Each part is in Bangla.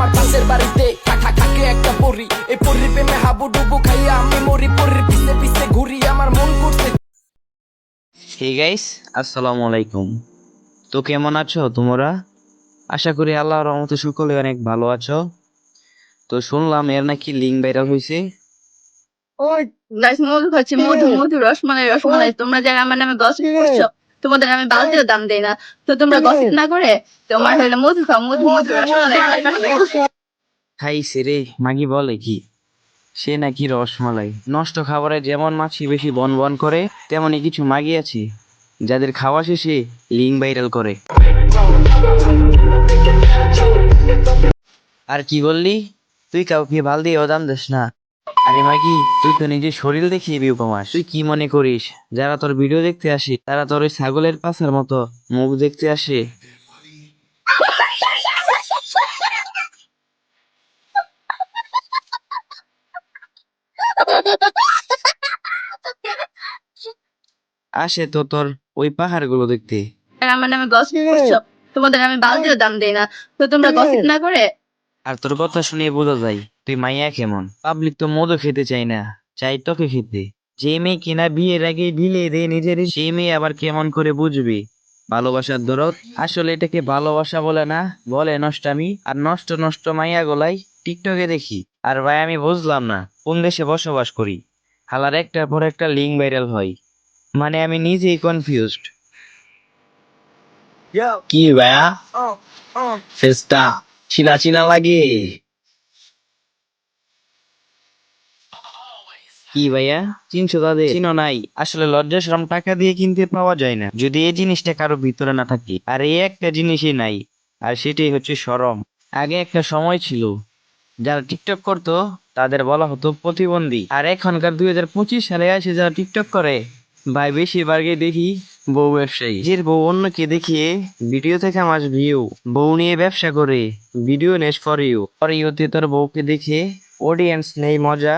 আমার পাশের বাড়িতে থাকে একটা পরি, এই পরির প্রেমে হাবুডুবু খাইয়া আমি মরি, পরির পিছে পিছে ঘুরি, আমার মন করছে। হে গাইস, আসসালামু আলাইকুম। তো কেমন আছো তোমরা? আশা করি আল্লাহর রহমতে সকলে অনেক ভালো আছো। তো শুনলাম এর নাকি লিঙ্ক ভাইরাল হয়েছে। ও গাইস, মধু খাচ্ছি, মধু মধু রসমালাই রসমালাই। তোমরা যারা আমার নামে গসিপ করছো, তোমাদের আমি বালতিও দাম দেই না। তো তোমরা গসিপ না করে তোমার হইলে মধু খাও, মধু মধু রসমালাই। খাইছে রে, মাগি বলে কি সে নাকি রসমালাই। নষ্ট খাবারে যেমন মাছি বেশি বন বন করে, তেমনই কিছু মাগি আছে যাদের খাওয়া শেষে লিঙ্ক ভাইরাল করে। আর কি বললি? তুই কাউকে ভাল দিয়ে দাম দিস না। আরে মাগি, তুই তো নিজের শরীর দেখিয়ে ভিউ কমাস। তুই কি মনে করিস যারা তোর ভিডিও দেখতে আসে তারা তোর ওই ছাগলের পাছার মতো মুখ দেখতে আসে? আসে তো তোর ওই পাহাড়গুলো দেখতে। যারা আমার নামে গসিপ করছো, তোমাদের আমি বালতিও দাম দেই না। তো তোমরা গসিপ না করে আর তোর কথা শুনে বোঝা যায় তুই মাইয়া কেমন। পাবলিক তো মদও খেতে চাই না, চাই তোকে খেতে। যে মেয়ে কিনা বিয়ের আগে বিলে দেয় নিজের, সেই মেয়ে আবার কেমন করে বুঝবি ভালোবাসার দরদ? আসলে এটাকে ভালোবাসা বলে না, বলে নষ্টামি। আর নষ্ট নষ্ট মাইয়া গোলাই টিকটকে দেখি। আর ভাই আমি বুঝলাম না কোন দেশে বসবাস করি, হালার একটার পর একটা লিঙ্ক ভাইরাল হয়। মানে আমি নিজেই কনফিউজড। কি ভাইয়া, ফেসটা চিনা চিনা লাগে। কি ভাইয়া, চিনছো তাদের? চিনো নাই? আসলে লজ্জা শরম টাকা দিয়ে কিনতে পাওয়া যায় না, যদি এই জিনিসটা কারো ভিতরে না থাকে। আর এই একটা জিনিসই নাই, আর সেটাই হচ্ছে শরম। আগে একটা সময় ছিল যারা টিকটক করতো তাদের বলা হতো প্রতিবন্ধী, আর এখনকার 2025 সালে এসে যারা টিকটক করে ভাই বেশিরভাগই দেখি বউ ব্যবসায়ী। নিজের বউ অন্যকে দেখিয়ে ভিডিও থেকে মাস ভিউ, বউ নিয়ে ব্যবসা করে ভিডিও নেস ফর ইউ। ফর ইউতে তোর বউকে দেখে অডিয়েন্স নেই মজা।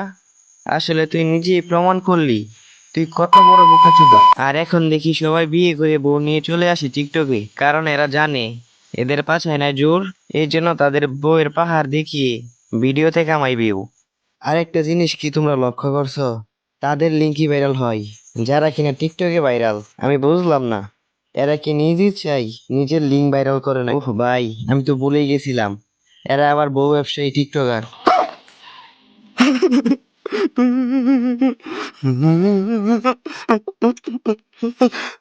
আসলে তুই নিজেই প্রমাণ করলি তুই কত বড় বোকাচোদা। আর এখন দেখি সবাই বিয়ে করে বউ নিয়ে চলে আসে টিকটকে, কারণ এরা জানে এদের পাছায় নাই জোর, এই জন্য তাদের বউয়ের পাহাড় দেখিয়ে ভিডিওতে কামাই ভিউ। আরেকটা জিনিস কি তোমরা লক্ষ্য করছো? তাদের লিঙ্কই ভাইরাল হয় যারা কিনা টিকটকে ভাইরাল। আমি বুঝলাম না এরা কি নিজেই চাই নিজের লিঙ্ক ভাইরাল করে না? ওহ ভাই, আমি তো ভুলেই গেছিলাম এরা আবার বউ ব্যবসায়ী টিকটকার।